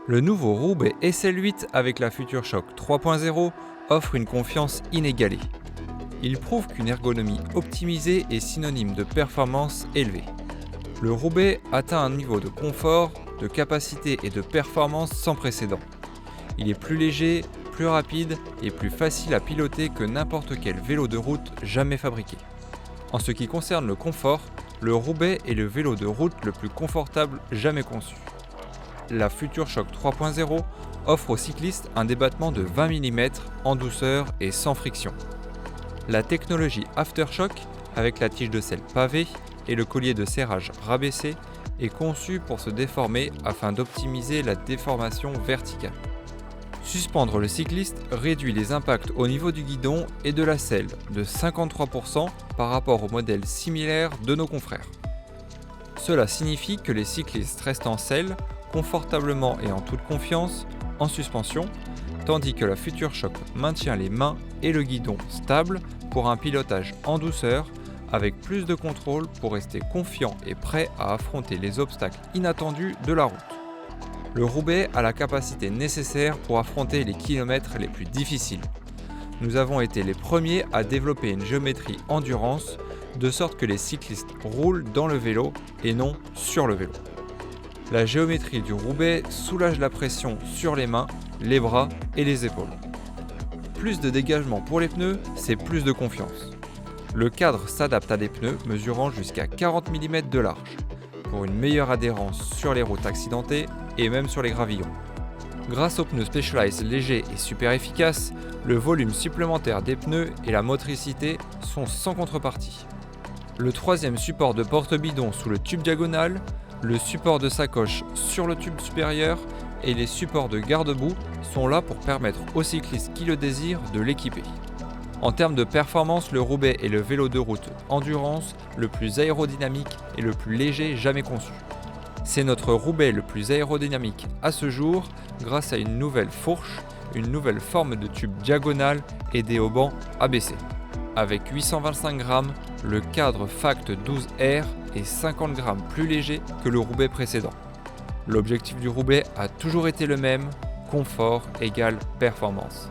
Le nouveau Roubaix SL8 avec la FutureShock 3.0 offre une confiance inégalée. Il prouve qu'une ergonomie optimisée est synonyme de performance élevée. Le Roubaix atteint un niveau de confort, de capacité et de performance sans précédent. Il est plus léger, plus rapide et plus facile à piloter que n'importe quel vélo de route jamais fabriqué. En ce qui concerne le confort, le Roubaix est le vélo de route le plus confortable jamais conçu. La FutureShock 3.0 offre aux cyclistes un débattement de 20 mm en douceur et sans friction. La technologie Aftershock, avec la tige de selle pavée et le collier de serrage rabaissé, est conçue pour se déformer afin d'optimiser la déformation verticale. Suspendre le cycliste réduit les impacts au niveau du guidon et de la selle de 53% par rapport aux modèles similaires de nos confrères. Cela signifie que les cyclistes restent en selle, confortablement et en toute confiance, en suspension, tandis que la FutureShock maintient les mains et le guidon stables pour un pilotage en douceur, avec plus de contrôle pour rester confiant et prêt à affronter les obstacles inattendus de la route. Le Roubaix a la capacité nécessaire pour affronter les kilomètres les plus difficiles. Nous avons été les premiers à développer une géométrie endurance, de sorte que les cyclistes roulent dans le vélo et non sur le vélo. La géométrie du Roubaix soulage la pression sur les mains, les bras et les épaules. Plus de dégagement pour les pneus, c'est plus de confiance. Le cadre s'adapte à des pneus mesurant jusqu'à 40 mm de large, pour une meilleure adhérence sur les routes accidentées et même sur les gravillons. Grâce aux pneus Specialized légers et super efficaces, le volume supplémentaire des pneus et la motricité sont sans contrepartie. Le troisième support de porte-bidon sous le tube diagonal, le support de sacoche sur le tube supérieur et les supports de garde-boue sont là pour permettre aux cyclistes qui le désirent de l'équiper. En termes de performance, le Roubaix est le vélo de route endurance le plus aérodynamique et le plus léger jamais conçu. C'est notre Roubaix le plus aérodynamique à ce jour grâce à une nouvelle fourche, une nouvelle forme de tube diagonal et des haubans abaissés. Avec 825 grammes, le cadre Fact 12R est 50 grammes plus léger que le Roubaix précédent. L'objectif du Roubaix a toujours été le même, confort égale performance.